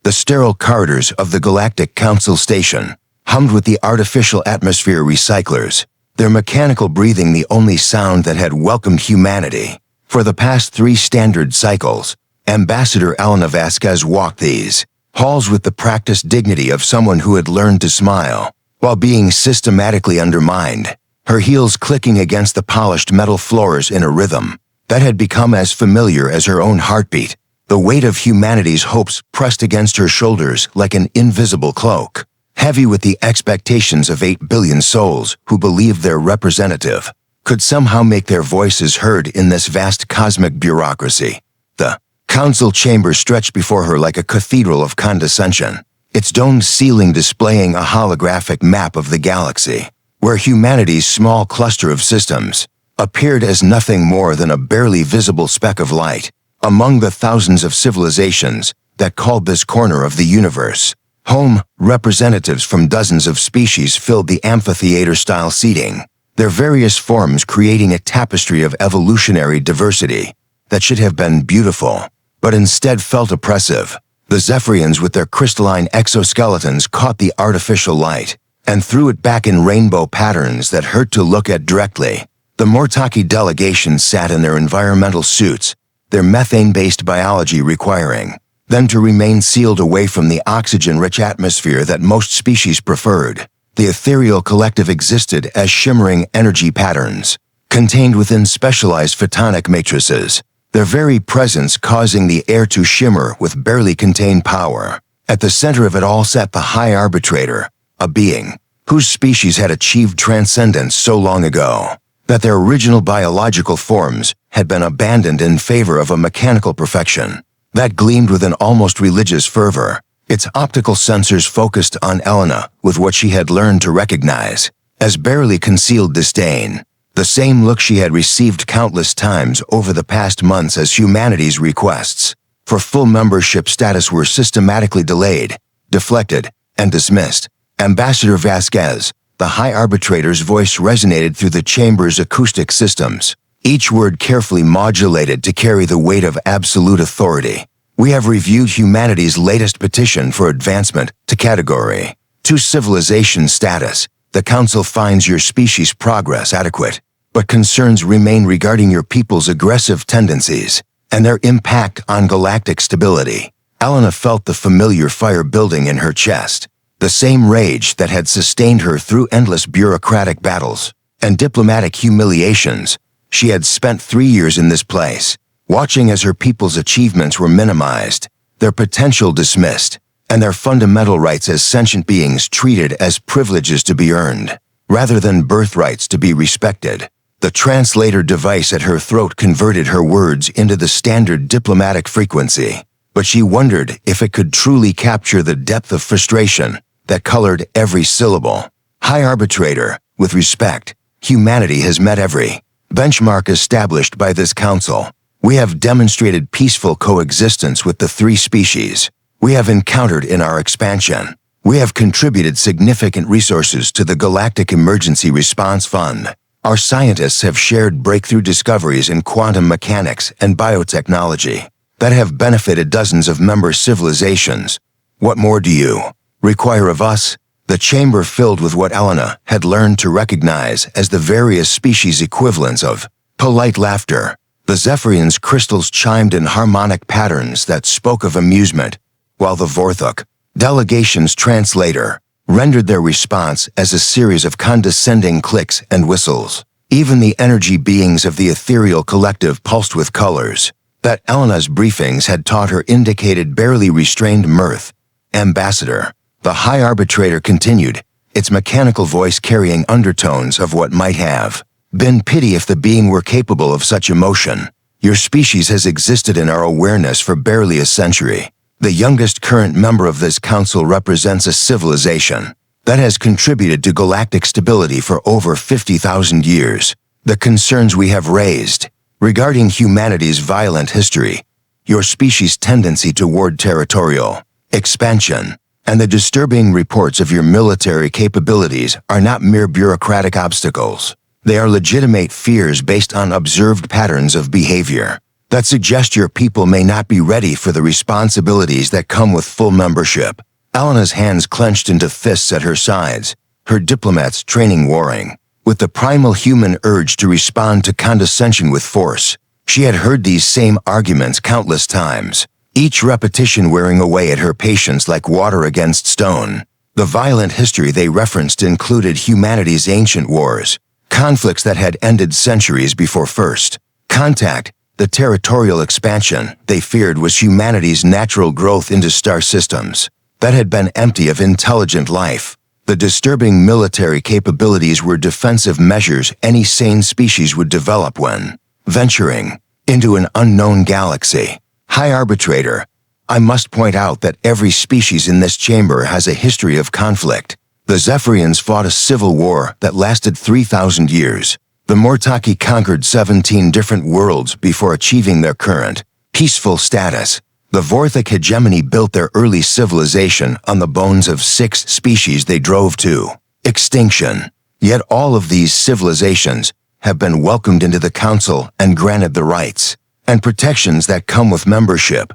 The sterile corridors of the Galactic Council Station hummed with the artificial atmosphere recyclers, their mechanical breathing the only sound that had welcomed humanity. For the past 3 standard cycles, Ambassador Elena Vasquez walked these halls with the practiced dignity of someone who had learned to smile, while being systematically undermined, her heels clicking against the polished metal floors in a rhythm that had become as familiar as her own heartbeat. The weight of humanity's hopes pressed against her shoulders like an invisible cloak, heavy with the expectations of 8 billion souls who believed their representative could somehow make their voices heard in this vast cosmic bureaucracy. The council chamber stretched before her like a cathedral of condescension, its domed ceiling displaying a holographic map of the galaxy, where humanity's small cluster of systems appeared as nothing more than a barely visible speck of light among the thousands of civilizations that called this corner of the universe home. Representatives from dozens of species filled the amphitheater-style seating, their various forms creating a tapestry of evolutionary diversity that should have been beautiful, but instead felt oppressive. The Zephyrians with their crystalline exoskeletons caught the artificial light and threw it back in rainbow patterns that hurt to look at directly. The Mortaki delegation sat in their environmental suits, their methane-based biology requiring them to remain sealed away from the oxygen-rich atmosphere that most species preferred. The ethereal collective existed as shimmering energy patterns, contained within specialized photonic matrices, their very presence causing the air to shimmer with barely contained power. At the center of it all sat the High Arbitrator, a being whose species had achieved transcendence so long ago that their original biological forms had been abandoned in favor of a mechanical perfection that gleamed with an almost religious fervor. Its optical sensors focused on Elena with what she had learned to recognize as barely concealed disdain, the same look she had received countless times over the past months as humanity's requests for full membership status were systematically delayed, deflected, and dismissed. Ambassador Vasquez, the High Arbitrator's voice resonated through the chamber's acoustic systems, each word carefully modulated to carry the weight of absolute authority. We have reviewed humanity's latest petition for advancement to Category 2 civilization status. The Council finds your species' progress adequate, but concerns remain regarding your people's aggressive tendencies and their impact on galactic stability. Elena felt the familiar fire building in her chest, the same rage that had sustained her through endless bureaucratic battles and diplomatic humiliations. She had spent 3 years in this place, watching as her people's achievements were minimized, their potential dismissed, and their fundamental rights as sentient beings treated as privileges to be earned, rather than birthrights to be respected. The translator device at her throat converted her words into the standard diplomatic frequency, but she wondered if it could truly capture the depth of frustration that colored every syllable. High Arbitrator, with respect, humanity has met every benchmark established by this council. We have demonstrated peaceful coexistence with the 3 species we have encountered in our expansion. We have contributed significant resources to the Galactic Emergency Response Fund. Our scientists have shared breakthrough discoveries in quantum mechanics and biotechnology that have benefited dozens of member civilizations. What more do you require of us? The chamber filled with what Elena had learned to recognize as the various species equivalents of polite laughter. The Zephyrians' crystals chimed in harmonic patterns that spoke of amusement, while the Vorthok delegation's translator rendered their response as a series of condescending clicks and whistles. Even the energy beings of the ethereal collective pulsed with colors that Elena's briefings had taught her indicated barely restrained mirth. Ambassador, the High Arbitrator continued, its mechanical voice carrying undertones of what might have been pity if the being were capable of such emotion. Your species has existed in our awareness for barely a century. The youngest current member of this council represents a civilization that has contributed to galactic stability for over 50,000 years. The concerns we have raised regarding humanity's violent history, your species' tendency toward territorial expansion, and the disturbing reports of your military capabilities are not mere bureaucratic obstacles. They are legitimate fears based on observed patterns of behavior that suggest your people may not be ready for the responsibilities that come with full membership. Elena's hands clenched into fists at her sides, her diplomat's training warring, with the primal human urge to respond to condescension with force. She had heard these same arguments countless times, each repetition wearing away at her patience like water against stone. The violent history they referenced included humanity's ancient wars, conflicts that had ended centuries before First Contact. The territorial expansion they feared was humanity's natural growth into star systems that had been empty of intelligent life. The disturbing military capabilities were defensive measures any sane species would develop when venturing into an unknown galaxy. High Arbitrator, I must point out that every species in this chamber has a history of conflict. The Zephyrians fought a civil war that lasted 3,000 years. The Mortaki conquered 17 different worlds before achieving their current peaceful status. The Vorthic hegemony built their early civilization on the bones of 6 species they drove to extinction. Yet all of these civilizations have been welcomed into the Council and granted the rights and protections that come with membership.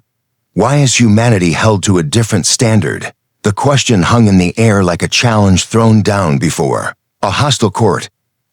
Why is humanity held to a different standard? The question hung in the air like a challenge thrown down before a hostile court.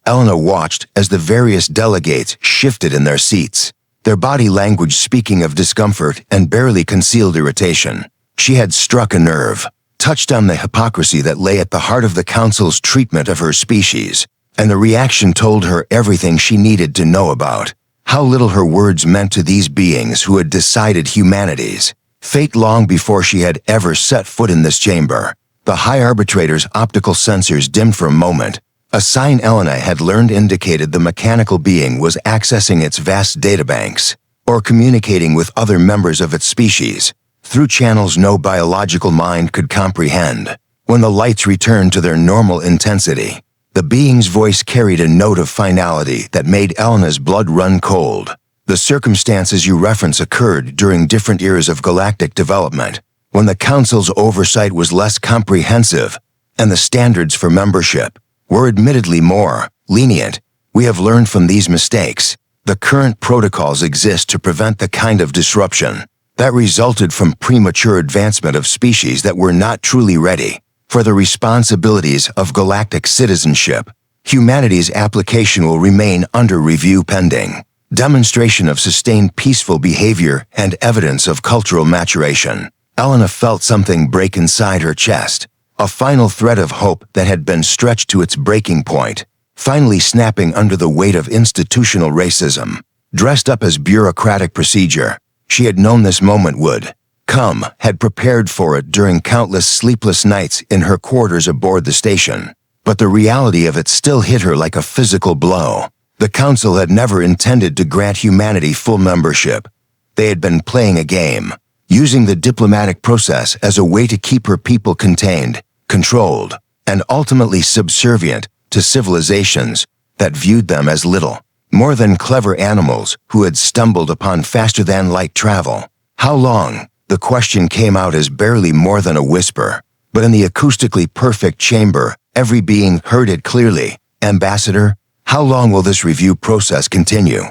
Elena watched as the various delegates shifted in their seats, their body language speaking of discomfort and barely concealed irritation. She had struck a nerve, touched on the hypocrisy that lay at the heart of the Council's treatment of her species, and the reaction told her everything she needed to know about how little her words meant to these beings who had decided humanity's fate long before she had ever set foot in this chamber. The High Arbitrator's optical sensors dimmed for a moment. A sign Elena had learned indicated the mechanical being was accessing its vast databanks, or communicating with other members of its species, through channels no biological mind could comprehend. When the lights returned to their normal intensity, the being's voice carried a note of finality that made Elena's blood run cold. The circumstances you reference occurred during different eras of galactic development, when the Council's oversight was less comprehensive, and the standards for membership were admittedly more lenient. We have learned from these mistakes. The current protocols exist to prevent the kind of disruption that resulted from premature advancement of species that were not truly ready for the responsibilities of galactic citizenship. Humanity's application will remain under review pending demonstration of sustained peaceful behavior and evidence of cultural maturation. Elena felt something break inside her chest. A final thread of hope that had been stretched to its breaking point, finally snapping under the weight of institutional racism. Dressed up as bureaucratic procedure, she had known this moment would come, had prepared for it during countless sleepless nights in her quarters aboard the station. But the reality of it still hit her like a physical blow. The Council had never intended to grant humanity full membership. They had been playing a game, using the diplomatic process as a way to keep her people contained, controlled, and ultimately subservient to civilizations that viewed them as little more than clever animals who had stumbled upon faster-than-light travel. How long? The question came out as barely more than a whisper, but in the acoustically perfect chamber, every being heard it clearly. Ambassador, how long will this review process continue?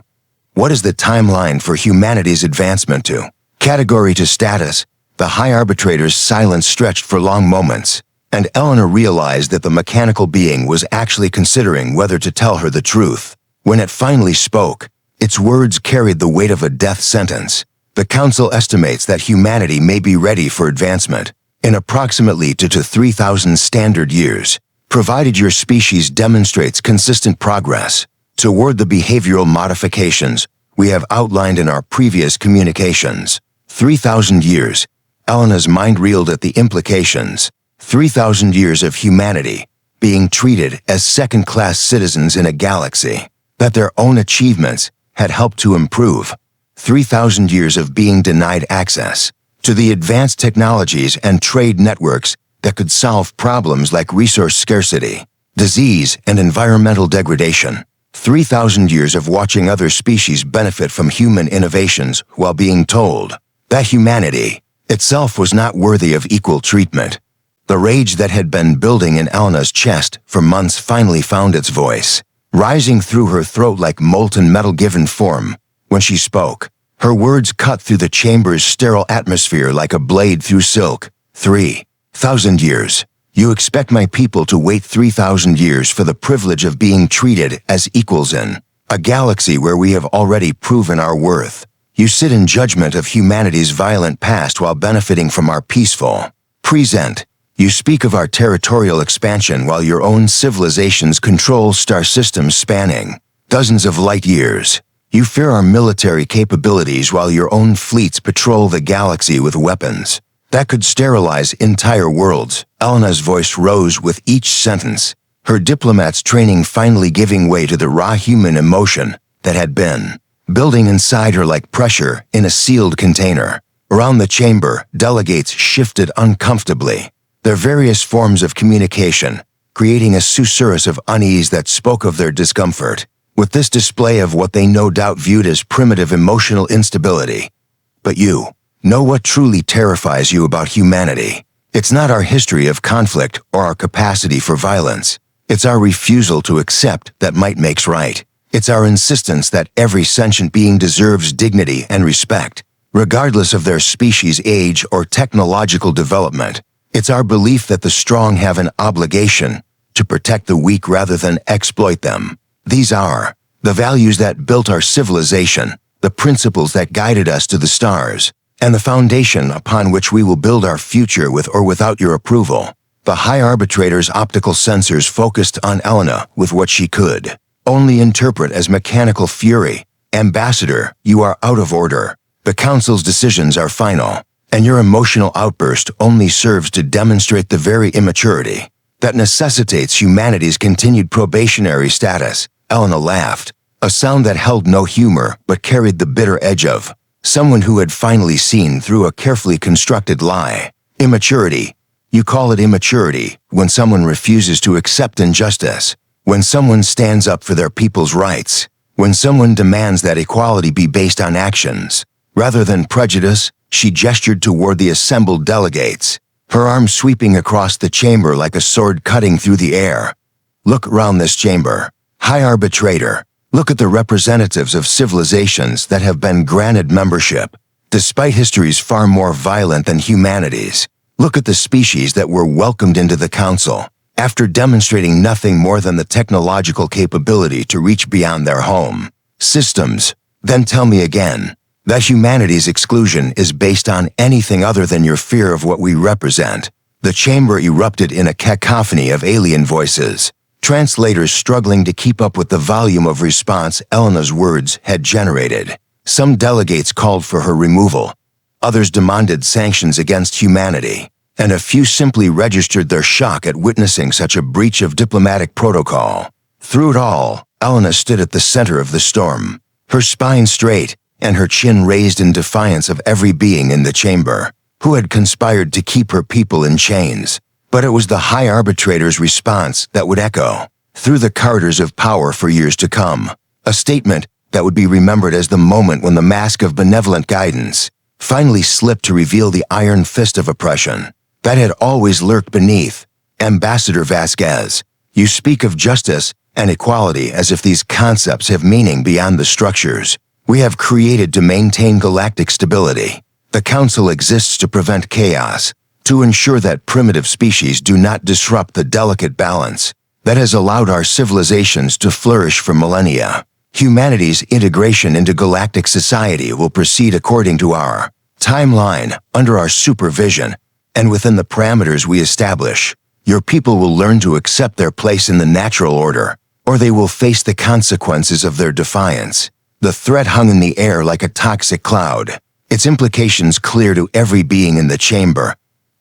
What is the timeline for humanity's advancement to category to status? The High Arbitrator's silence stretched for long moments, and Elena realized that the mechanical being was actually considering whether to tell her the truth. When it finally spoke, its words carried the weight of a death sentence. The Council estimates that humanity may be ready for advancement in approximately 2 to 3,000 standard years, provided your species demonstrates consistent progress toward the behavioral modifications we have outlined in our previous communications. 3,000 years. Elena's mind reeled at the implications. 3,000 years of humanity being treated as second-class citizens in a galaxy that their own achievements had helped to improve. 3,000 years of being denied access to the advanced technologies and trade networks that could solve problems like resource scarcity, disease, and environmental degradation. 3,000 years of watching other species benefit from human innovations while being told that humanity itself was not worthy of equal treatment. The rage that had been building in Elena's chest for months finally found its voice, rising through her throat like molten metal given form. When she spoke, Her words cut through the chamber's sterile atmosphere like a blade through silk. 3,000 years. You expect my people to wait 3,000 years for the privilege of being treated as equals in a galaxy where we have already proven our worth. You sit in judgment of humanity's violent past while benefiting from our peaceful present. You speak of our territorial expansion while your own civilizations control star systems spanning dozens of light years. You fear our military capabilities while your own fleets patrol the galaxy with weapons that could sterilize entire worlds. Elena's voice rose with each sentence, her diplomat's training finally giving way to the raw human emotion that had been building inside her like pressure in a sealed container. Around the chamber, delegates shifted uncomfortably, their various forms of communication creating a susurrus of unease that spoke of their discomfort with this display of what they no doubt viewed as primitive emotional instability. But you know what truly terrifies you about humanity. It's not our history of conflict or our capacity for violence. It's our refusal to accept that might makes right. It's our insistence that every sentient being deserves dignity and respect, regardless of their species, age, or technological development. It's our belief that the strong have an obligation to protect the weak rather than exploit them. These are the values that built our civilization, the principles that guided us to the stars, and the foundation upon which we will build our future with or without your approval. The High Arbitrator's optical sensors focused on Elena with what she could only interpret as mechanical fury. Ambassador, you are out of order. The Council's decisions are final, and your emotional outburst only serves to demonstrate the very immaturity that necessitates humanity's continued probationary status. Elena laughed, a sound that held no humor but carried the bitter edge of someone who had finally seen through a carefully constructed lie. Immaturity. You call it immaturity when someone refuses to accept injustice, when someone stands up for their people's rights, when someone demands that equality be based on actions rather than prejudice. She gestured toward the assembled delegates, her arm sweeping across the chamber like a sword cutting through the air. Look around this chamber. High Arbitrator, look at the representatives of civilizations that have been granted membership, despite histories far more violent than humanity's. Look at the species that were welcomed into the Council, after demonstrating nothing more than the technological capability to reach beyond their home systems. Then tell me again that humanity's exclusion is based on anything other than your fear of what we represent. The chamber erupted in a cacophony of alien voices, translators struggling to keep up with the volume of response Elena's words had generated. Some delegates called for her removal, others demanded sanctions against humanity, and a few simply registered their shock at witnessing such a breach of diplomatic protocol. Through it all, Elena stood at the center of the storm, her spine straight and her chin raised in defiance of every being in the chamber who had conspired to keep her people in chains. But it was the High Arbitrator's response that would echo through the corridors of power for years to come, a statement that would be remembered as the moment when the mask of benevolent guidance finally slipped to reveal the iron fist of oppression that had always lurked beneath. Ambassador Vasquez, you speak of justice and equality as if these concepts have meaning beyond the structures we have created to maintain galactic stability. The Council exists to prevent chaos, to ensure that primitive species do not disrupt the delicate balance that has allowed our civilizations to flourish for millennia. Humanity's integration into galactic society will proceed according to our timeline, under our supervision, and within the parameters we establish. Your people will learn to accept their place in the natural order, or they will face the consequences of their defiance. The threat hung in the air like a toxic cloud, its implications clear to every being in the chamber.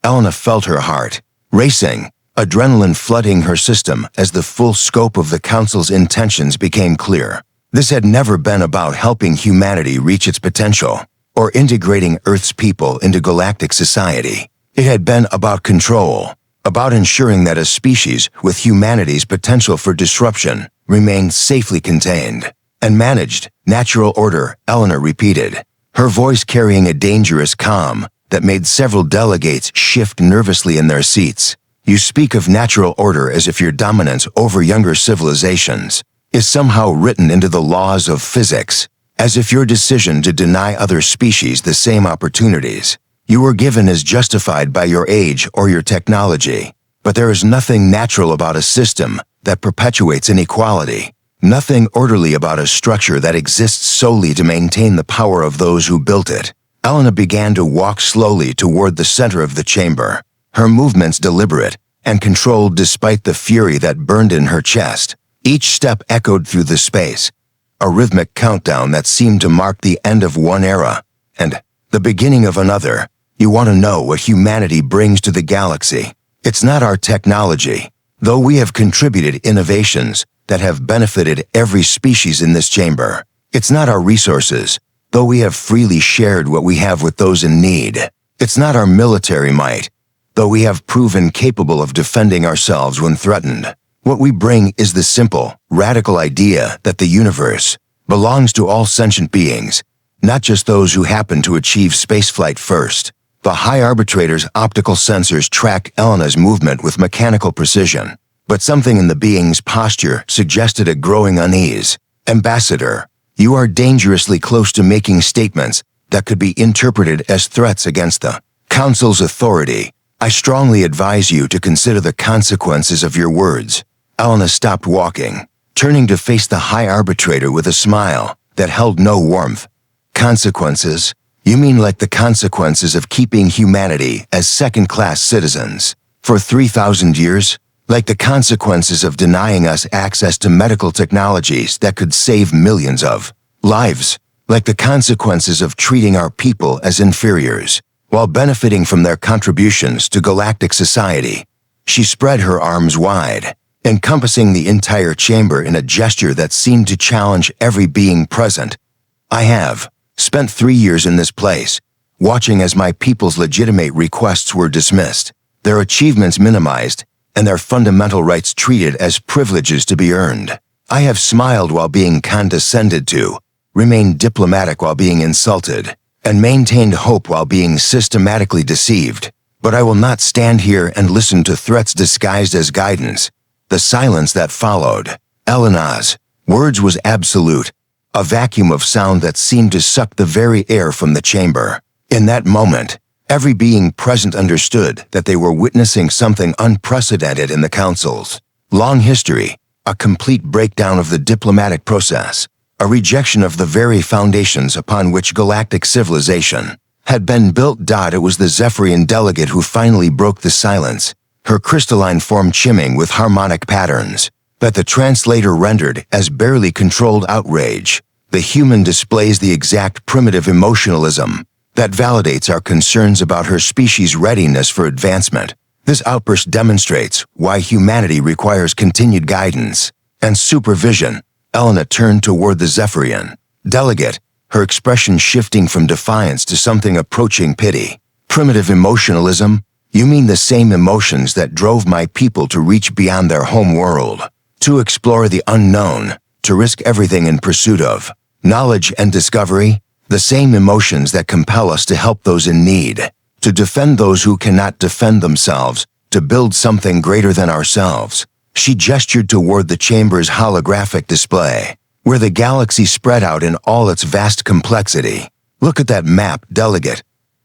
Elena felt her heart racing, adrenaline flooding her system as the full scope of the Council's intentions became clear. This had never been about helping humanity reach its potential, or integrating Earth's people into galactic society. It had been about control, about ensuring that a species with humanity's potential for disruption remained safely contained and managed. Natural order, Elena repeated, her voice carrying a dangerous calm that made several delegates shift nervously in their seats. You speak of natural order as if your dominance over younger civilizations is somehow written into the laws of physics. as if your decision to deny other species the same opportunities you were given is justified by your age or your technology. But there is nothing natural about a system that perpetuates inequality, nothing orderly about a structure that exists solely to maintain the power of those who built it. Elena began to walk slowly toward the center of the chamber, her movements deliberate and controlled despite the fury that burned in her chest. Each step echoed through the space, a rhythmic countdown that seemed to mark the end of one era and the beginning of another. You want to know what humanity brings to the galaxy? It's not our technology, though we have contributed innovations that have benefited every species in this chamber. It's not our resources, though we have freely shared what we have with those in need. It's not our military might, though we have proven capable of defending ourselves when threatened. What we bring is the simple, radical idea that the universe belongs to all sentient beings, not just those who happen to achieve spaceflight first. The High Arbitrator's optical sensors tracked Elena's movement with mechanical precision, but something in the being's posture suggested a growing unease. Ambassador, you are dangerously close to making statements that could be interpreted as threats against the Council's authority. I strongly advise you to consider the consequences of your words. Elena stopped walking, turning to face the High Arbitrator with a smile that held no warmth. Consequences? You mean like the consequences of keeping humanity as second-class citizens for 3,000 years? Like the consequences of denying us access to medical technologies that could save millions of lives? Like the consequences of treating our people as inferiors while benefiting from their contributions to galactic society? She spread her arms wide, encompassing the entire chamber in a gesture that seemed to challenge every being present. I have spent 3 years in this place, watching as my people's legitimate requests were dismissed, their achievements minimized, and their fundamental rights treated as privileges to be earned. I have smiled while being condescended to, remained diplomatic while being insulted, and maintained hope while being systematically deceived. But I will not stand here and listen to threats disguised as guidance. The silence that followed Elena's words was absolute, a vacuum of sound that seemed to suck the very air from the chamber. In that moment, every being present understood that they were witnessing something unprecedented in the Council's long history, a complete breakdown of the diplomatic process, a rejection of the very foundations upon which galactic civilization had been built. It was the Zephyrian delegate who finally broke the silence, her crystalline form chiming with harmonic patterns that the translator rendered as barely controlled outrage. The human displays the exact primitive emotionalism that validates our concerns about her species' readiness for advancement. This outburst demonstrates why humanity requires continued guidance and supervision. Elena turned toward the Zephyrian delegate, her expression shifting from defiance to something approaching pity. Primitive emotionalism? You mean the same emotions that drove my people to reach beyond their home world, to explore the unknown, to risk everything in pursuit of knowledge and discovery? The same emotions that compel us to help those in need, to defend those who cannot defend themselves, to build something greater than ourselves. She gestured toward the chamber's holographic display, where the galaxy spread out in all its vast complexity. Look at that map, delegate.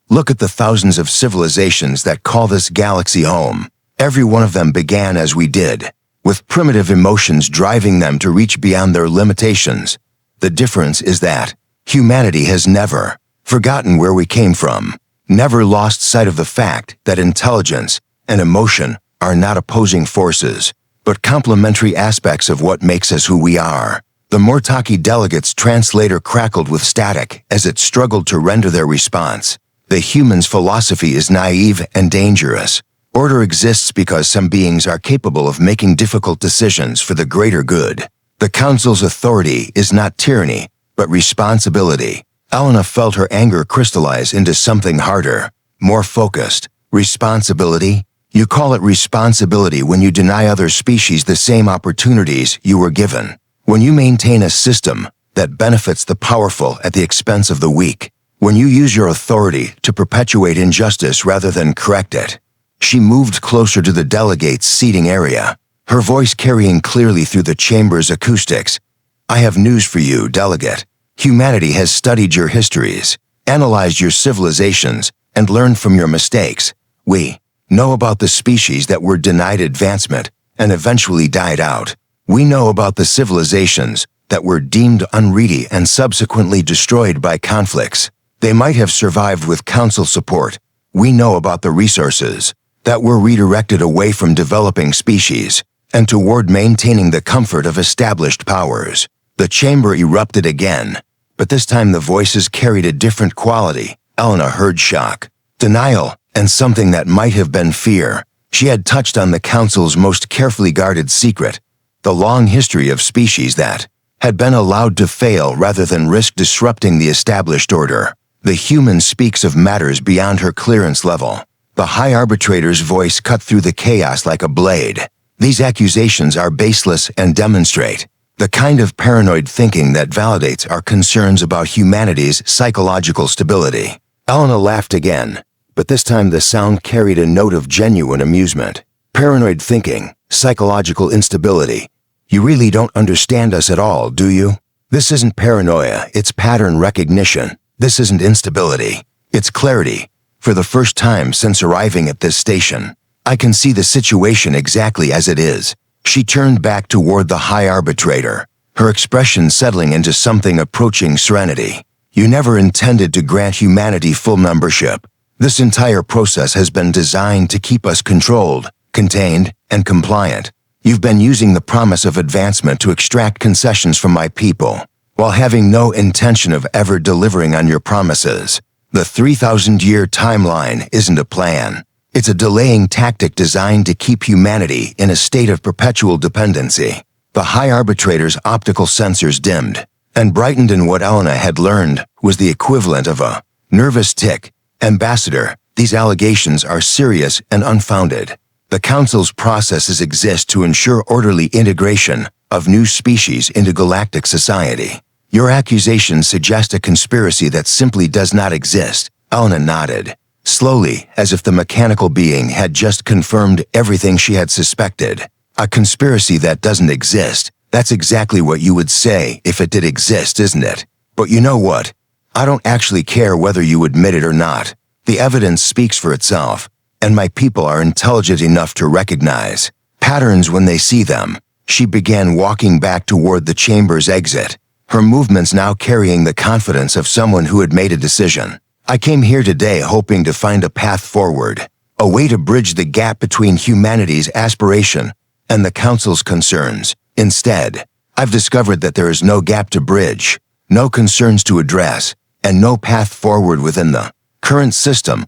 Look at the thousands of civilizations that call this galaxy home. Every one of them began as we did, with primitive emotions driving them to reach beyond their limitations. The difference is that humanity has never forgotten where we came from, never lost sight of the fact that intelligence and emotion are not opposing forces, but complementary aspects of what makes us who we are. The Mortaki delegate's translator crackled with static as it struggled to render their response. The human's philosophy is naive and dangerous. Order exists because some beings are capable of making difficult decisions for the greater good. The Council's authority is not tyranny, but responsibility. Elena felt her anger crystallize into something harder, more focused. Responsibility? You call it responsibility when you deny other species the same opportunities you were given, when you maintain a system that benefits the powerful at the expense of the weak, when you use your authority to perpetuate injustice rather than correct it. She moved closer to the delegate's seating area, her voice carrying clearly through the chamber's acoustics. I have news for you, delegate. Humanity has studied your histories, analyzed your civilizations, and learned from your mistakes. We know about the species that were denied advancement and eventually died out. We know about the civilizations that were deemed unready and subsequently destroyed by conflicts. They might have survived with council support. We know about the resources that were redirected away from developing species and toward maintaining the comfort of established powers. The chamber erupted again, but this time the voices carried a different quality. Elena heard shock, denial, and something that might have been fear. She had touched on the council's most carefully guarded secret, the long history of species that had been allowed to fail rather than risk disrupting the established order. The human speaks of matters beyond her clearance level. The High Arbitrator's voice cut through the chaos like a blade. These accusations are baseless and demonstrate the kind of paranoid thinking that validates our concerns about humanity's psychological stability. Elena laughed again, but this time the sound carried a note of genuine amusement. Paranoid thinking, psychological instability. You really don't understand us at all, do you? This isn't paranoia, it's pattern recognition. This isn't instability, it's clarity. For the first time since arriving at this station, I can see the situation exactly as it is. She turned back toward the High Arbitrator, her expression settling into something approaching serenity. You never intended to grant humanity full membership. This entire process has been designed to keep us controlled, contained, and compliant. You've been using the promise of advancement to extract concessions from my people, while having no intention of ever delivering on your promises. The 3,000-year timeline isn't a plan. It's a delaying tactic designed to keep humanity in a state of perpetual dependency. The High Arbitrator's optical sensors dimmed and brightened, and what Elena had learned was the equivalent of a nervous tick. Ambassador, these allegations are serious and unfounded. The Council's processes exist to ensure orderly integration of new species into galactic society. Your accusations suggest a conspiracy that simply does not exist. Elena nodded, slowly, as if the mechanical being had just confirmed everything she had suspected. A conspiracy that doesn't exist. That's exactly what you would say if it did exist, isn't it? But you know what? I don't actually care whether you admit it or not. The evidence speaks for itself, and my people are intelligent enough to recognize patterns when they see them. She began walking back toward the chamber's exit, her movements now carrying the confidence of someone who had made a decision. I came here today hoping to find a path forward, a way to bridge the gap between humanity's aspiration and the Council's concerns. Instead, I've discovered that there is no gap to bridge, no concerns to address, and no path forward within the current system.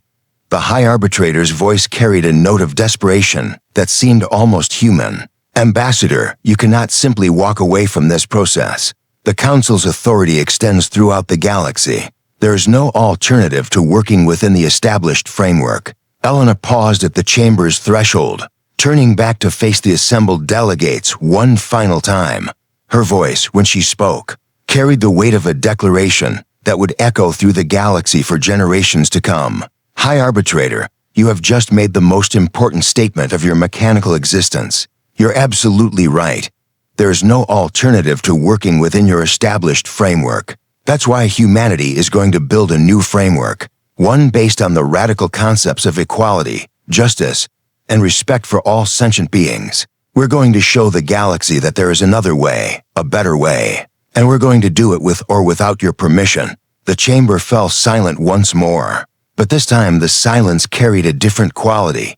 The High Arbitrator's voice carried a note of desperation that seemed almost human. Ambassador, you cannot simply walk away from this process. The Council's authority extends throughout the galaxy. There is no alternative to working within the established framework. Elena paused at the chamber's threshold, turning back to face the assembled delegates one final time. Her voice, when she spoke, carried the weight of a declaration that would echo through the galaxy for generations to come. High Arbitrator, you have just made the most important statement of your mechanical existence. You're absolutely right. There is no alternative to working within your established framework. That's why humanity is going to build a new framework, one based on the radical concepts of equality, justice, and respect for all sentient beings. We're going to show the galaxy that there is another way, a better way, and we're going to do it with or without your permission. The chamber fell silent once more, but this time the silence carried a different quality.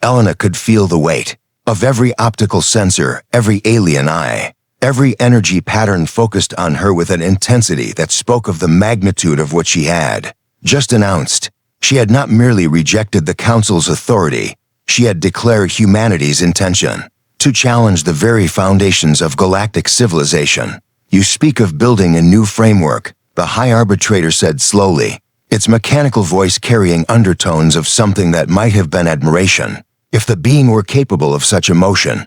Elena could feel the weight of every optical sensor, every alien eye, every energy pattern focused on her with an intensity that spoke of the magnitude of what she had just announced. She had not merely rejected the Council's authority, she had declared humanity's intention to challenge the very foundations of galactic civilization. You speak of building a new framework, the High Arbitrator said slowly, its mechanical voice carrying undertones of something that might have been admiration, if the being were capable of such emotion.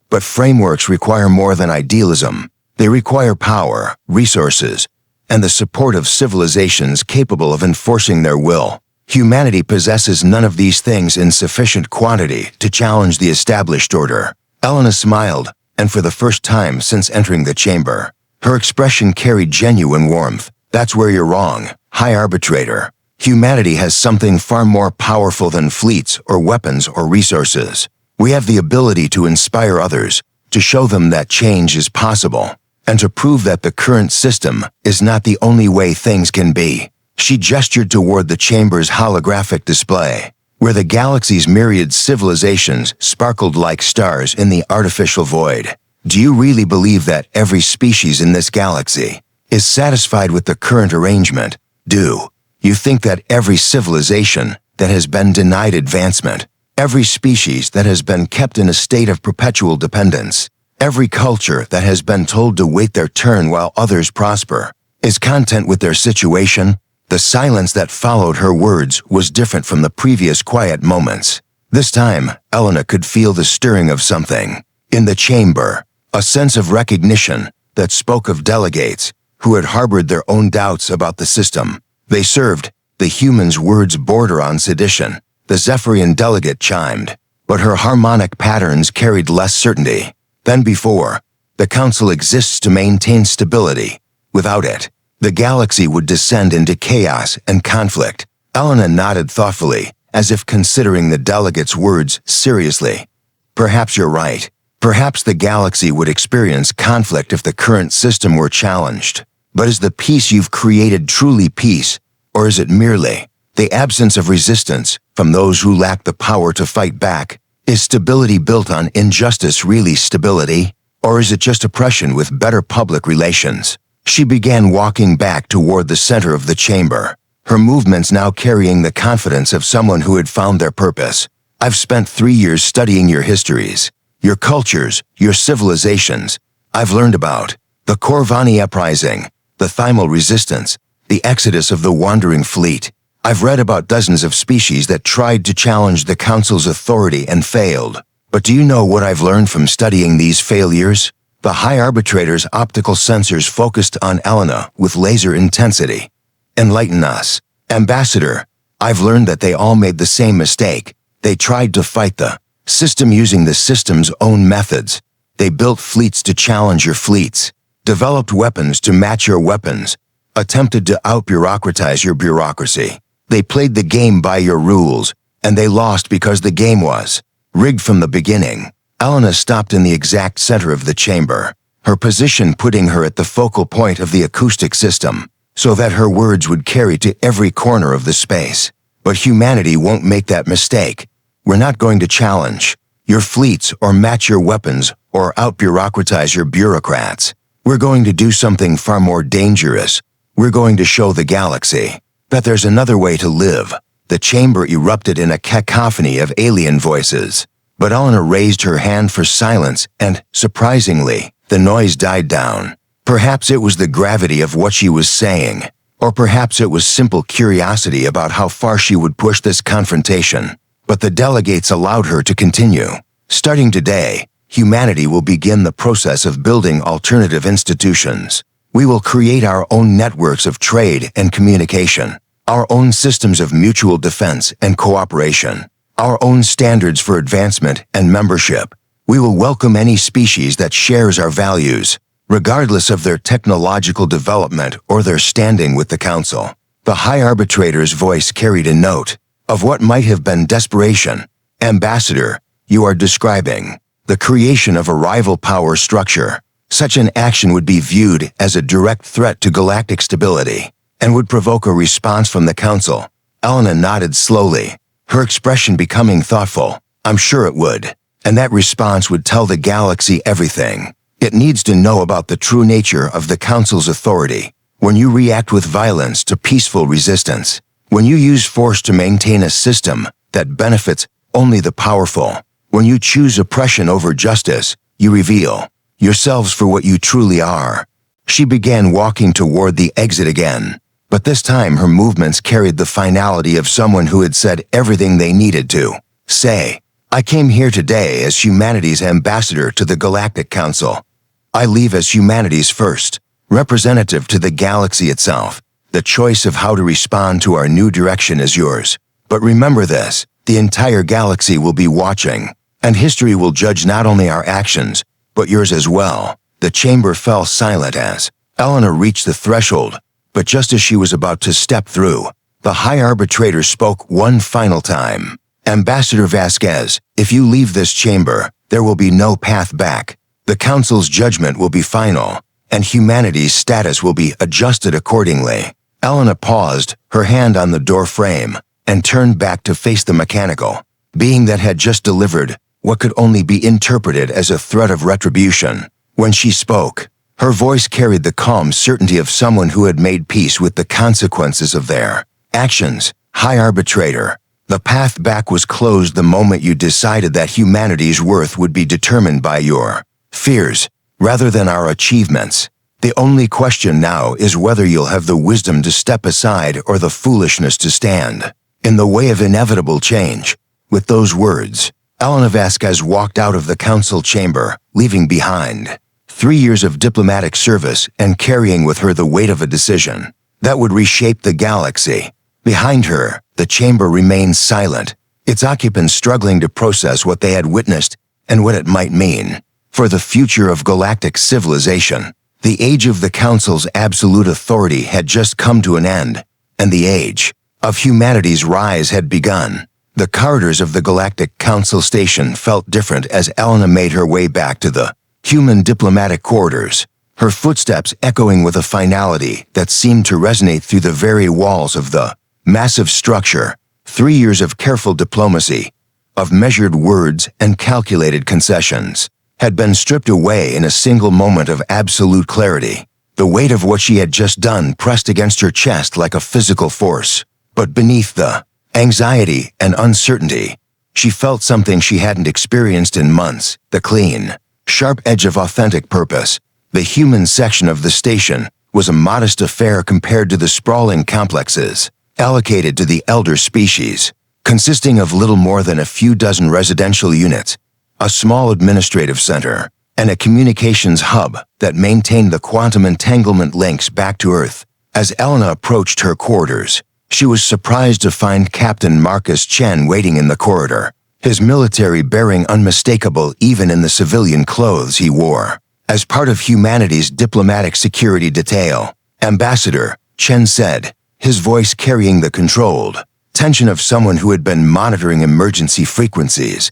But frameworks require more than idealism. They require power, resources, and the support of civilizations capable of enforcing their will. Humanity possesses none of these things in sufficient quantity to challenge the established order. Elena smiled, and for the first time since entering the chamber, Her expression carried genuine warmth. That's where you're wrong, High Arbitrator. Humanity has something far more powerful than fleets or weapons or resources. We have the ability to inspire others, to show them that change is possible, and to prove that the current system is not the only way things can be. She gestured toward the chamber's holographic display, where the galaxy's myriad civilizations sparkled like stars in the artificial void. Do you really believe that every species in this galaxy is satisfied with the current arrangement? Do you think that every civilization that has been denied advancement, every species that has been kept in a state of perpetual dependence, every culture that has been told to wait their turn while others prosper, is content with their situation? The silence that followed her words was different from the previous quiet moments. This time, Elena could feel the stirring of something in the chamber, a sense of recognition that spoke of delegates who had harbored their own doubts about the system they served. The human's words border on sedition. The Zephyrian delegate chimed, but her harmonic patterns carried less certainty than before. The council exists to maintain stability. Without it, the galaxy would descend into chaos and conflict. Elena nodded thoughtfully, as if considering the delegate's words seriously. Perhaps you're right. Perhaps the galaxy would experience conflict if the current system were challenged. But is the peace you've created truly peace, or is it merely the absence of resistance from those who lack the power to fight back? Is stability built on injustice really stability, or is it just oppression with better public relations? She began walking back toward the center of the chamber, her movements now carrying the confidence of someone who had found their purpose. I've spent 3 years studying your histories, your cultures, your civilizations. I've learned about the Corvani uprising, the Thymal resistance, the exodus of the wandering fleet. I've read about dozens of species that tried to challenge the Council's authority and failed. But do you know what I've learned from studying these failures? The High Arbitrator's optical sensors focused on Elena with laser intensity. Enlighten us. Ambassador, I've learned that they all made the same mistake. They tried to fight the system using the system's own methods. They built fleets to challenge your fleets, developed weapons to match your weapons, attempted to out-bureaucratize your bureaucracy. They played the game by your rules, and they lost because the game was rigged from the beginning. Elena stopped in the exact center of the chamber, her position putting her at the focal point of the acoustic system, so that her words would carry to every corner of the space. But humanity won't make that mistake. We're not going to challenge your fleets or match your weapons or out-bureaucratize your bureaucrats. We're going to do something far more dangerous. We're going to show the galaxy that there's another way to live. The chamber erupted in a cacophony of alien voices, but Elena raised her hand for silence and, surprisingly, the noise died down. Perhaps it was the gravity of what she was saying, or perhaps it was simple curiosity about how far she would push this confrontation. But the delegates allowed her to continue. Starting today, humanity will begin the process of building alternative institutions. We will create our own networks of trade and communication, our own systems of mutual defense and cooperation, our own standards for advancement and membership. We will welcome any species that shares our values, regardless of their technological development or their standing with the Council. The High Arbitrator's voice carried a note of what might have been desperation. Ambassador, you are describing the creation of a rival power structure. Such an action would be viewed as a direct threat to galactic stability and would provoke a response from the Council. Elena nodded slowly, her expression becoming thoughtful. I'm sure it would, and that response would tell the galaxy everything it needs to know about the true nature of the Council's authority. When you react with violence to peaceful resistance, when you use force to maintain a system that benefits only the powerful, when you choose oppression over justice, you reveal yourselves for what you truly are. She began walking toward the exit again, but this time her movements carried the finality of someone who had said everything they needed to say. I came here today as humanity's ambassador to the Galactic Council. I leave as humanity's first representative to the galaxy itself. The choice of how to respond to our new direction is yours. But remember this, the entire galaxy will be watching, and history will judge not only our actions, but yours as well. The chamber fell silent as Elena reached the threshold, but just as she was about to step through, the High Arbitrator spoke one final time. Ambassador Vasquez, if you leave this chamber, there will be no path back. The Council's judgment will be final, and humanity's status will be adjusted accordingly. Elena paused, her hand on the door frame, and turned back to face the mechanical being that had just delivered what could only be interpreted as a threat of retribution. When she spoke, her voice carried the calm certainty of someone who had made peace with the consequences of their actions. High Arbitrator, the path back was closed the moment you decided that humanity's worth would be determined by your fears rather than our achievements. The only question now is whether you'll have the wisdom to step aside or the foolishness to stand in the way of inevitable change. With those words, Elena Vasquez walked out of the council chamber, leaving behind 3 years of diplomatic service and carrying with her the weight of a decision that would reshape the galaxy. Behind her, the chamber remained silent, its occupants struggling to process what they had witnessed and what it might mean for the future of galactic civilization. The age of the Council's absolute authority had just come to an end, and the age of humanity's rise had begun. The corridors of the Galactic Council Station felt different as Elena made her way back to the human diplomatic quarters, her footsteps echoing with a finality that seemed to resonate through the very walls of the massive structure. 3 years of careful diplomacy, of measured words and calculated concessions, had been stripped away in a single moment of absolute clarity. The weight of what she had just done pressed against her chest like a physical force. But beneath the anxiety and uncertainty, she felt something she hadn't experienced in months: the clean, sharp edge of authentic purpose. The human section of the station was a modest affair compared to the sprawling complexes allocated to the elder species, consisting of little more than a few dozen residential units, a small administrative center, and a communications hub that maintained the quantum entanglement links back to Earth. As Elena approached her quarters, she was surprised to find Captain Marcus Chen waiting in the corridor, his military bearing unmistakable even in the civilian clothes he wore. As part of humanity's diplomatic security detail, Ambassador, Chen said, his voice carrying the controlled tension of someone who had been monitoring emergency frequencies.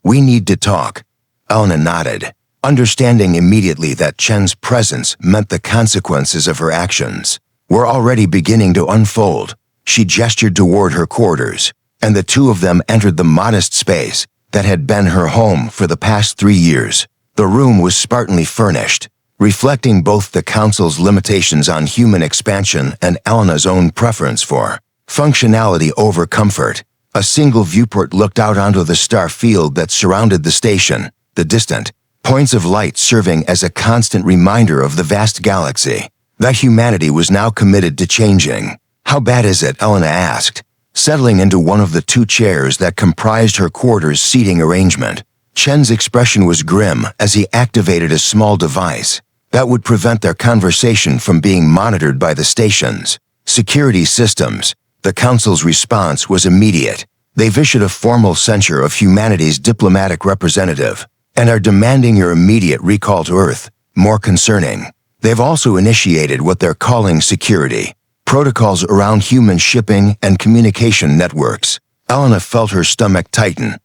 "We need to talk." Elena nodded, understanding immediately that Chen's presence meant the consequences of her actions were already beginning to unfold. She gestured toward her quarters, and the two of them entered the modest space that had been her home for the past 3 years. The room was spartanly furnished, reflecting both the Council's limitations on human expansion and Elena's own preference for functionality over comfort. A single viewport looked out onto the star field that surrounded the station, the distant points of light serving as a constant reminder of the vast galaxy that humanity was now committed to changing. "How bad is it?" Elena asked, settling into one of the 2 chairs that comprised her quarters' seating arrangement. Chen's expression was grim as he activated a small device that would prevent their conversation from being monitored by the station's security systems. The Council's response was immediate. They've issued a formal censure of humanity's diplomatic representative and are demanding your immediate recall to Earth. More concerning, they've also initiated what they're calling security protocols around human shipping and communication networks. Elena felt her stomach tighten.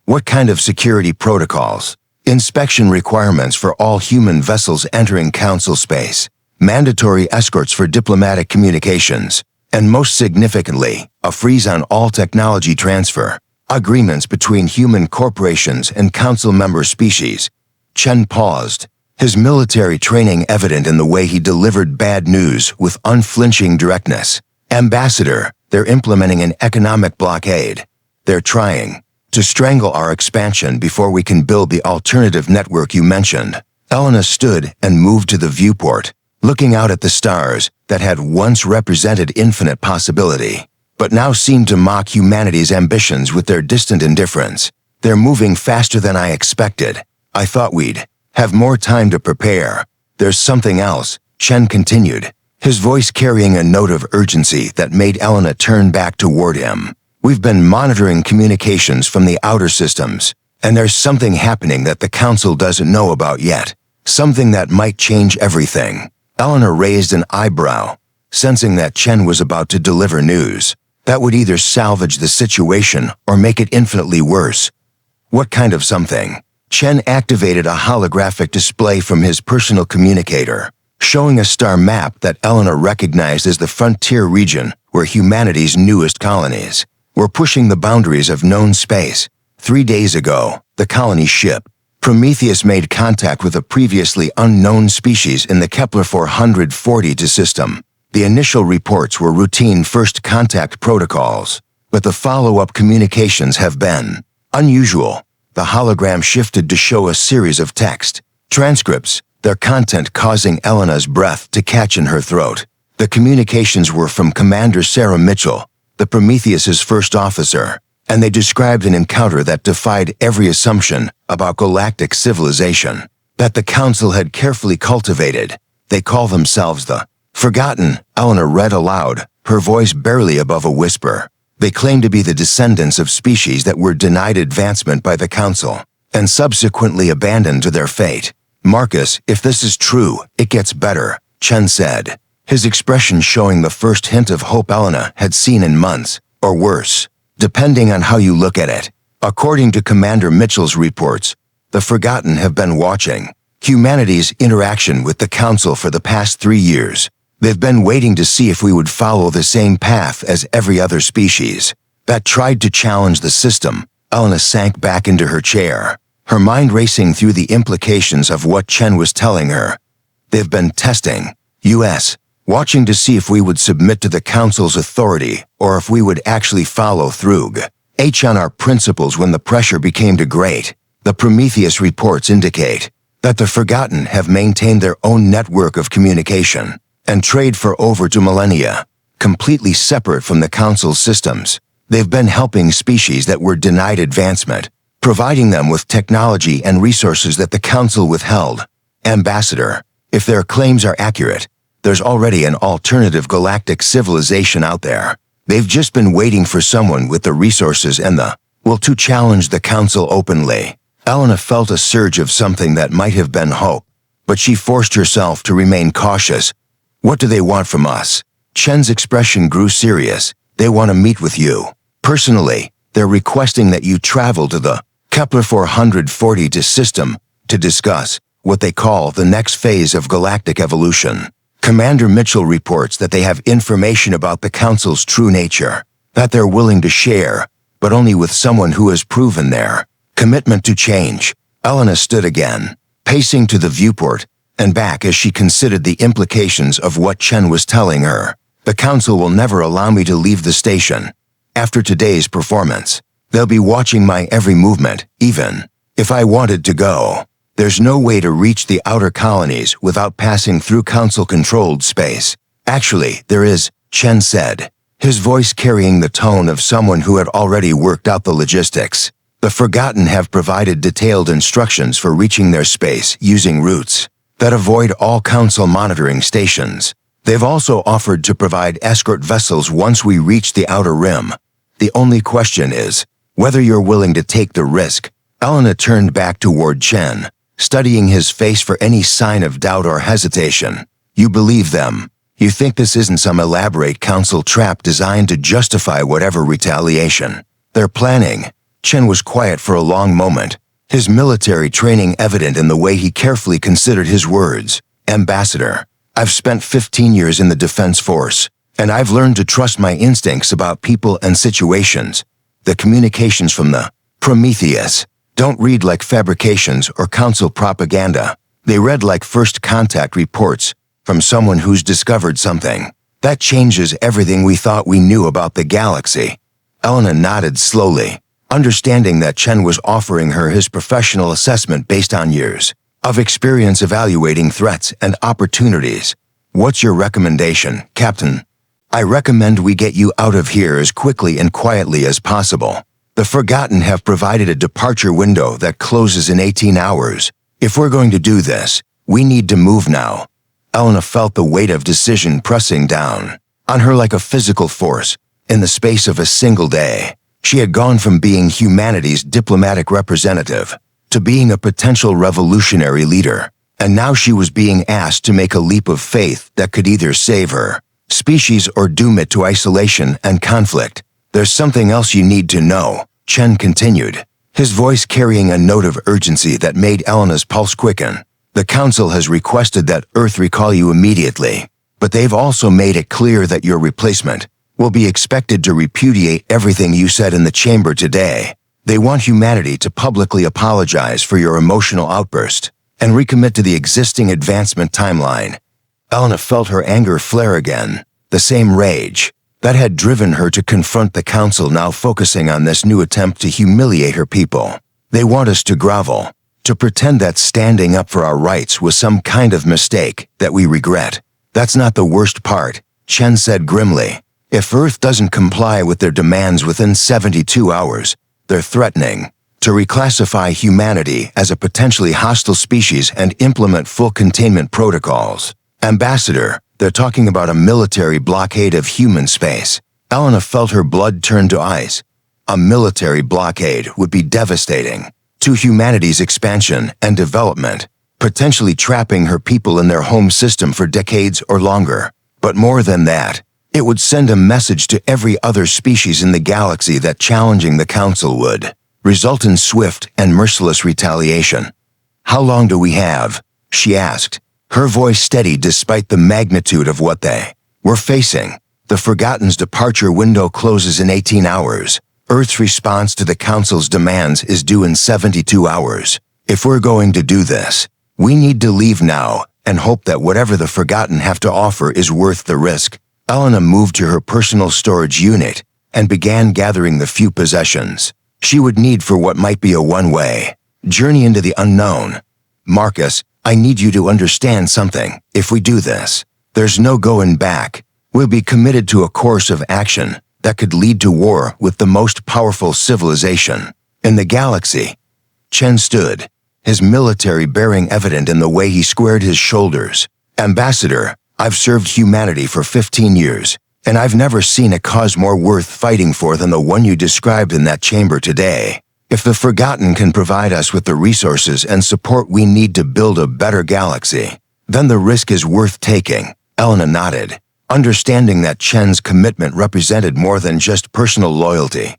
What kind of security protocols? Inspection requirements for all human vessels entering Council space, mandatory escorts for diplomatic communications, and most significantly, a freeze on all technology transfer, agreements between human corporations and Council member species. Chen paused, his military training evident in the way he delivered bad news with unflinching directness. "Ambassador, they're implementing an economic blockade. They're trying to strangle our expansion before we can build the alternative network you mentioned." Elena stood and moved to the viewport, looking out at the stars that had once represented infinite possibility, but now seemed to mock humanity's ambitions with their distant indifference. "They're moving faster than I expected. I thought we'd have more time to prepare." "There's something else," Chen continued, his voice carrying a note of urgency that made Elena turn back toward him. "We've been monitoring communications from the outer systems, and there's something happening that the Council doesn't know about yet. Something that might change everything. Elena raised an eyebrow, sensing that Chen was about to deliver news that would either salvage the situation or make it infinitely worse. What kind of something? Chen activated a holographic display from his personal communicator, showing a star map that Elena recognized as the frontier region where humanity's newest colonies were pushing the boundaries of known space. 3 days ago, the colony ship, Prometheus, made contact with a previously unknown species in the Kepler 442 system. The initial reports were routine first contact protocols, but the follow-up communications have been unusual. The hologram shifted to show a series of text transcripts, their content causing Elena's breath to catch in her throat. The communications were from Commander Sarah Mitchell, the Prometheus's first officer, and they described an encounter that defied every assumption about galactic civilization that the Council had carefully cultivated. They call themselves the Forgotten, Elena read aloud, her voice barely above a whisper. They claim to be the descendants of species that were denied advancement by the Council and subsequently abandoned to their fate. Marcus, if this is true, it gets better, Chen said, his expression showing the first hint of hope Elena had seen in months, or worse, depending on how you look at it. According to Commander Mitchell's reports, the Forgotten have been watching humanity's interaction with the Council for the past 3 years. They've been waiting to see if we would follow the same path as every other species that tried to challenge the system. Elena sank back into her chair, her mind racing through the implications of what Chen was telling her. They've been testing us, watching to see if we would submit to the Council's authority or if we would actually follow through on our principles when the pressure became too great. The Prometheus reports indicate that the Forgotten have maintained their own network of communication and trade for over 2 millennia, completely separate from the Council's systems. They've been helping species that were denied advancement, providing them with technology and resources that the Council withheld. Ambassador, if their claims are accurate, there's already an alternative galactic civilization out there. They've just been waiting for someone with the resources and the will to challenge the Council openly. Elena felt a surge of something that might have been hope, but she forced herself to remain cautious. What do they want from us? Chen's expression grew serious. They want to meet with you. Personally, they're requesting that you travel to the Kepler 442 system to discuss what they call the next phase of galactic evolution. Commander Mitchell reports that they have information about the Council's true nature, that they're willing to share, but only with someone who has proven their commitment to change. Elena stood again, pacing to the viewport and back as she considered the implications of what Chen was telling her. The Council will never allow me to leave the station. After today's performance, they'll be watching my every movement, even if I wanted to go. There's no way to reach the outer colonies without passing through Council-controlled space. Actually, there is, Chen said, his voice carrying the tone of someone who had already worked out the logistics. The Forgotten have provided detailed instructions for reaching their space using routes that avoid all Council monitoring stations. They've also offered to provide escort vessels once we reach the outer rim. The only question is whether you're willing to take the risk. Elena turned back toward Chen, studying his face for any sign of doubt or hesitation. You believe them. You think this isn't some elaborate Council trap designed to justify whatever retaliation they're planning. Chen was quiet for a long moment, his military training evident in the way he carefully considered his words. Ambassador, I've spent 15 years in the Defense Force, and I've learned to trust my instincts about people and situations. The communications from the Prometheus don't read like fabrications or Council propaganda. They read like first contact reports from someone who's discovered something that changes everything we thought we knew about the galaxy. Elena nodded slowly, understanding that Chen was offering her his professional assessment based on years of experience evaluating threats and opportunities. What's your recommendation, Captain? I recommend we get you out of here as quickly and quietly as possible. The Forgotten have provided a departure window that closes in 18 hours. If we're going to do this, we need to move now. Elena felt the weight of decision pressing down on her like a physical force. In the space of a single day, she had gone from being humanity's diplomatic representative to being a potential revolutionary leader, and now she was being asked to make a leap of faith that could either save her species or doom it to isolation and conflict. There's something else you need to know, Chen continued, his voice carrying a note of urgency that made Elena's pulse quicken. The Council has requested that Earth recall you immediately, but they've also made it clear that your replacement will be expected to repudiate everything you said in the chamber today. They want humanity to publicly apologize for your emotional outburst and recommit to the existing advancement timeline. Elena felt her anger flare again, the same rage that had driven her to confront the Council now focusing on this new attempt to humiliate her people. They want us to grovel, to pretend that standing up for our rights was some kind of mistake that we regret. That's not the worst part, Chen said grimly. If Earth doesn't comply with their demands within 72 hours, they're threatening to reclassify humanity as a potentially hostile species and implement full containment protocols. Ambassador, they're talking about a military blockade of human space. Elena felt her blood turn to ice. A military blockade would be devastating to humanity's expansion and development, potentially trapping her people in their home system for decades or longer. But more than that, it would send a message to every other species in the galaxy that challenging the Council would result in swift and merciless retaliation. How long do we have? She asked, her voice steady despite the magnitude of what they were facing. The Forgotten's departure window closes in 18 hours. Earth's response to the Council's demands is due in 72 hours. If we're going to do this, we need to leave now and hope that whatever the Forgotten have to offer is worth the risk. Elena moved to her personal storage unit and began gathering the few possessions she would need for what might be a one-way journey into the unknown. Marcus, I need you to understand something. If we do this, there's no going back. We'll be committed to a course of action that could lead to war with the most powerful civilization in the galaxy. Chen stood, his military bearing evident in the way he squared his shoulders. Ambassador, I've served humanity for 15 years, and I've never seen a cause more worth fighting for than the one you described in that chamber today. If the Forgotten can provide us with the resources and support we need to build a better galaxy, then the risk is worth taking. Elena nodded, understanding that Chen's commitment represented more than just personal loyalty.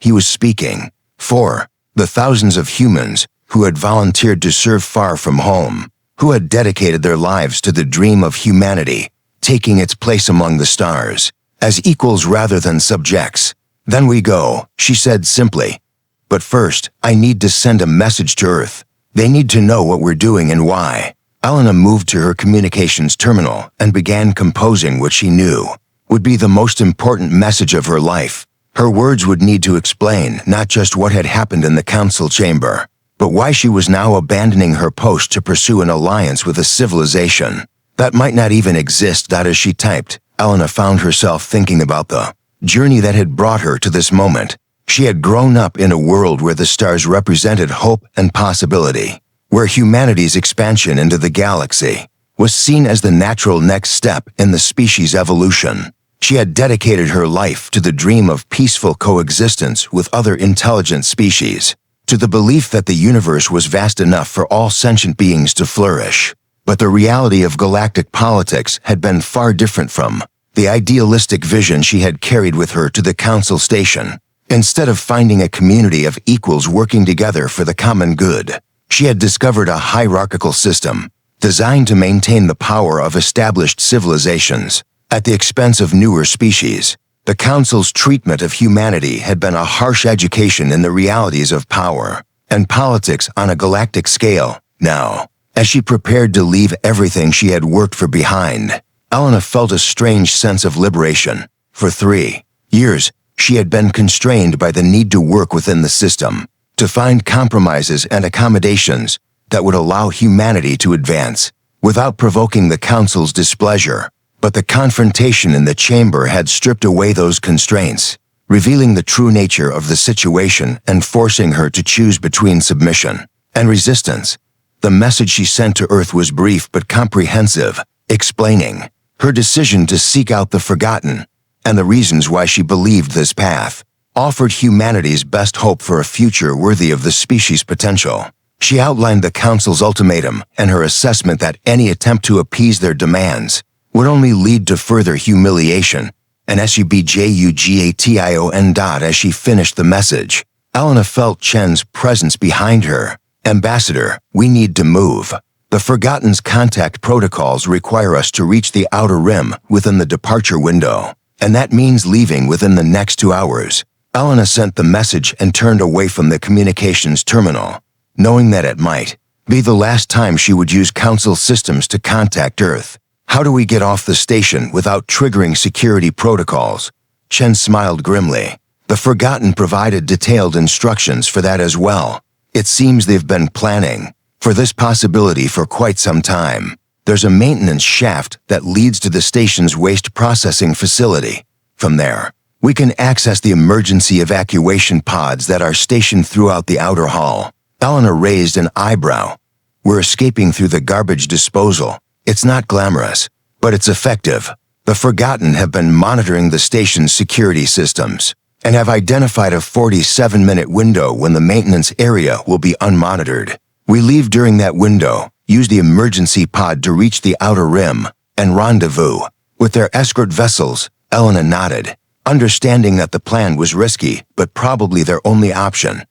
He was speaking for the thousands of humans who had volunteered to serve far from home, who had dedicated their lives to the dream of humanity, taking its place among the stars, as equals rather than subjects. Then we go, she said simply. But first, I need to send a message to Earth. They need to know what we're doing and why. Elena moved to her communications terminal and began composing what she knew would be the most important message of her life. Her words would need to explain not just what had happened in the Council chamber, but why she was now abandoning her post to pursue an alliance with a civilization that might not even exist. As she typed, Elena found herself thinking about the journey that had brought her to this moment. She had grown up in a world where the stars represented hope and possibility, where humanity's expansion into the galaxy was seen as the natural next step in the species' evolution. She had dedicated her life to the dream of peaceful coexistence with other intelligent species, to the belief that the universe was vast enough for all sentient beings to flourish. But the reality of galactic politics had been far different from the idealistic vision she had carried with her to the Council station. Instead of finding a community of equals working together for the common good, she had discovered a hierarchical system designed to maintain the power of established civilizations at the expense of newer species. The Council's treatment of humanity had been a harsh education in the realities of power and politics on a galactic scale. Now, as she prepared to leave everything she had worked for behind, Elena felt a strange sense of liberation. For 3 years, she had been constrained by the need to work within the system, to find compromises and accommodations that would allow humanity to advance without provoking the Council's displeasure. But the confrontation in the chamber had stripped away those constraints, revealing the true nature of the situation and forcing her to choose between submission and resistance. The message she sent to Earth was brief but comprehensive, explaining her decision to seek out the Forgotten and the reasons why she believed this path offered humanity's best hope for a future worthy of the species' potential. She outlined the Council's ultimatum and her assessment that any attempt to appease their demands would only lead to further humiliation, and subjugatation. As she finished the message, Elena felt Chen's presence behind her. "Ambassador, we need to move. The Forgotten's contact protocols require us to reach the outer rim within the departure window, and that means leaving within the next 2 hours." Elena sent the message and turned away from the communications terminal, knowing that it might be the last time she would use Council systems to contact Earth. "How do we get off the station without triggering security protocols?" Chen smiled grimly. "The Forgotten provided detailed instructions for that as well. It seems they've been planning for this possibility for quite some time. There's a maintenance shaft that leads to the station's waste processing facility. From there, we can access the emergency evacuation pods that are stationed throughout the outer hall." Elena raised an eyebrow. "We're escaping through the garbage disposal. It's not glamorous, but it's effective. The Forgotten have been monitoring the station's security systems and have identified a 47-minute window when the maintenance area will be unmonitored. We leave during that window, use the emergency pod to reach the outer rim, and rendezvous with their escort vessels." Elena nodded, understanding that the plan was risky but probably their only option.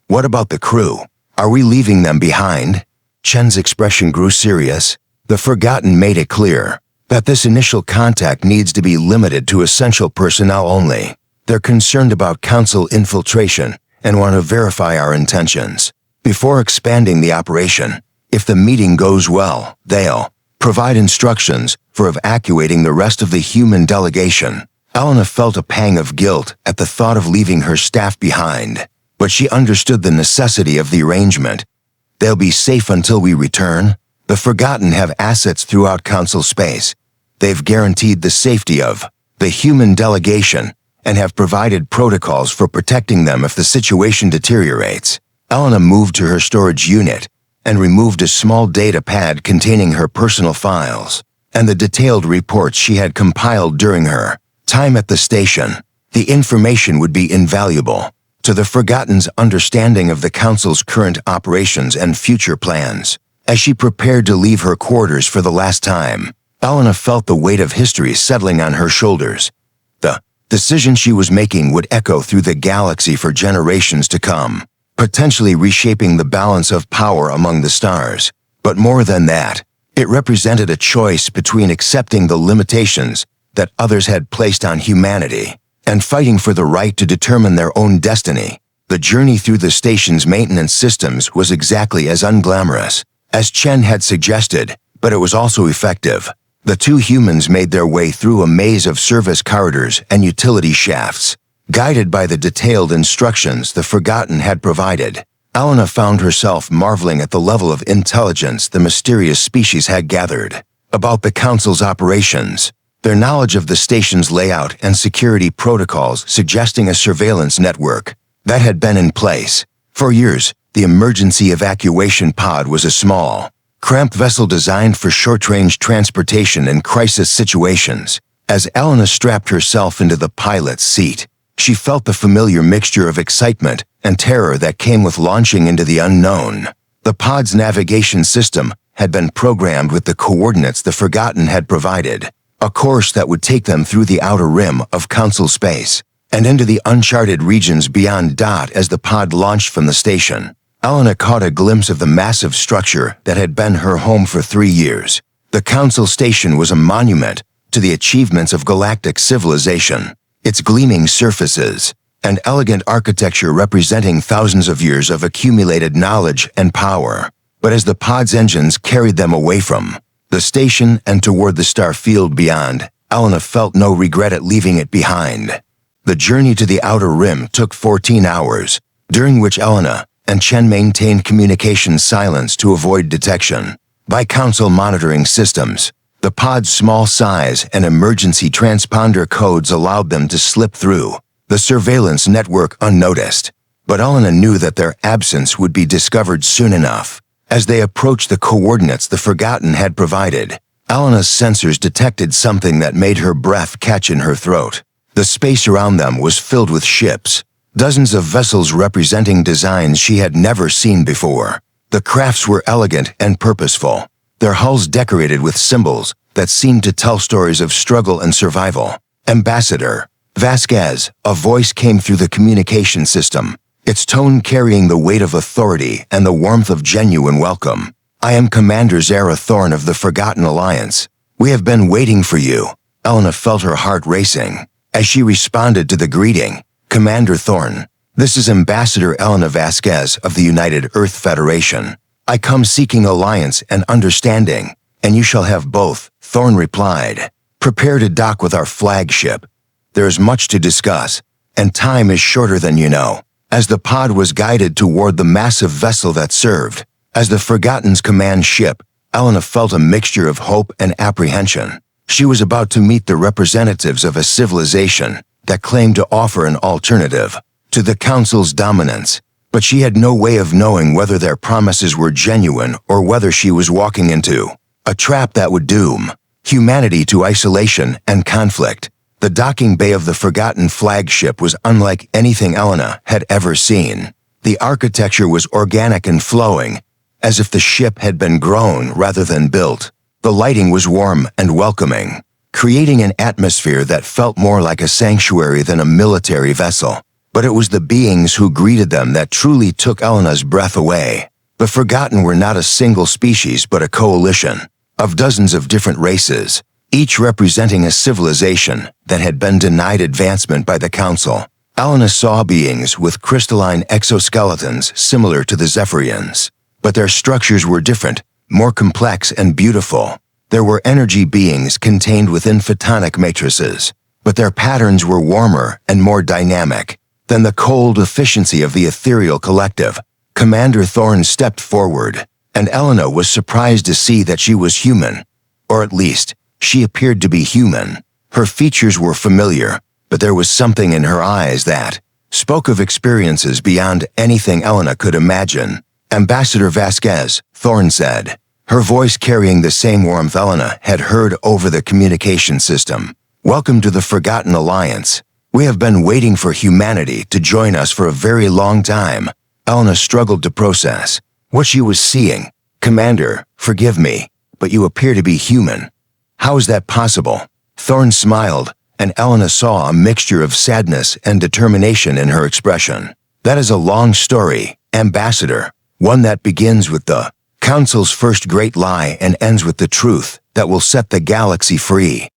"What about the crew? Are we leaving them behind?" Chen's expression grew serious. The Forgotten made it clear that this initial contact needs to be limited to essential personnel only. They're concerned about Council infiltration and want to verify our intentions before expanding the operation. If the meeting goes well, they'll provide instructions for evacuating the rest of the human delegation. Elena felt a pang of guilt at the thought of leaving her staff behind, but she understood the necessity of the arrangement. "They'll be safe until we return. The Forgotten have assets throughout Council space. They've guaranteed the safety of the human delegation and have provided protocols for protecting them if the situation deteriorates." Elena moved to her storage unit and removed a small data pad containing her personal files and the detailed reports she had compiled during her time at the station. The information would be invaluable to the Forgotten's understanding of the Council's current operations and future plans. As she prepared to leave her quarters for the last time, Elena felt the weight of history settling on her shoulders. The decision she was making would echo through the galaxy for generations to come, potentially reshaping the balance of power among the stars. But more than that, it represented a choice between accepting the limitations that others had placed on humanity and fighting for the right to determine their own destiny. The journey through the station's maintenance systems was exactly as unglamorous as Chen had suggested, but it was also effective. The two humans made their way through a maze of service corridors and utility shafts, guided by the detailed instructions the Forgotten had provided. Elena found herself marveling at the level of intelligence the mysterious species had gathered about the Council's operations, their knowledge of the station's layout and security protocols suggesting a surveillance network that had been in place. For years, the emergency evacuation pod was a small, cramped vessel designed for short-range transportation in crisis situations. As Elena strapped herself into the pilot's seat, she felt the familiar mixture of excitement and terror that came with launching into the unknown. The pod's navigation system had been programmed with the coordinates the Forgotten had provided, a course that would take them through the outer rim of Council space and into the uncharted regions beyond. As the pod launched from the station, Elena caught a glimpse of the massive structure that had been her home for 3 years. The Council station was a monument to the achievements of galactic civilization, its gleaming surfaces and elegant architecture representing thousands of years of accumulated knowledge and power. But as the pod's engines carried them away from the station and toward the star field beyond, Elena felt no regret at leaving it behind. The journey to the outer rim took 14 hours, during which Elena and Chen maintained communication silence to avoid detection by Council monitoring systems. The pod's small size and emergency transponder codes allowed them to slip through the surveillance network unnoticed, but Elena knew that their absence would be discovered soon enough. As they approached the coordinates the Forgotten had provided, Elena's sensors detected something that made her breath catch in her throat. The space around them was filled with ships, dozens of vessels representing designs she had never seen before. The crafts were elegant and purposeful, their hulls decorated with symbols that seemed to tell stories of struggle and survival. Ambassador Vasquez, a voice came through the communication system, its tone carrying the weight of authority and the warmth of genuine welcome. I am Commander Zara Thorne of the Forgotten Alliance. We have been waiting for you. Elena felt her heart racing as she responded to the greeting. Commander Thorne, this is Ambassador Elena Vasquez of the United Earth Federation. I come seeking alliance and understanding, and you shall have both, Thorne replied. Prepare to dock with our flagship. There is much to discuss, and time is shorter than you know. As the pod was guided toward the massive vessel that served as the Forgotten's command ship, Elena felt a mixture of hope and apprehension. She was about to meet the representatives of a civilization that claimed to offer an alternative to the Council's dominance, but she had no way of knowing whether their promises were genuine or whether she was walking into a trap that would doom humanity to isolation and conflict. The docking bay of the Forgotten flagship was unlike anything Elena had ever seen. The architecture was organic and flowing, as if the ship had been grown rather than built. The lighting was warm and welcoming, creating an atmosphere that felt more like a sanctuary than a military vessel. But it was the beings who greeted them that truly took Elena's breath away. The Forgotten were not a single species but a coalition of dozens of different races, each representing a civilization that had been denied advancement by the Council. Elena saw beings with crystalline exoskeletons similar to the Zephyrians, but their structures were different, more complex and beautiful. There were energy beings contained within photonic matrices, but their patterns were warmer and more dynamic than the cold efficiency of the ethereal collective. Commander Thorne stepped forward, and Elena was surprised to see that she was human, or at least, she appeared to be human. Her features were familiar, but there was something in her eyes that spoke of experiences beyond anything Elena could imagine. Ambassador Vasquez, Thorne said, her voice carrying the same warmth Elena had heard over the communication system. Welcome to the Forgotten Alliance. We have been waiting for humanity to join us for a very long time. Elena struggled to process what she was seeing. Commander, forgive me, but you appear to be human. How is that possible? Thorne smiled, and Elena saw a mixture of sadness and determination in her expression. That is a long story, Ambassador, one that begins with the Council's first great lie and ends with the truth that will set the galaxy free.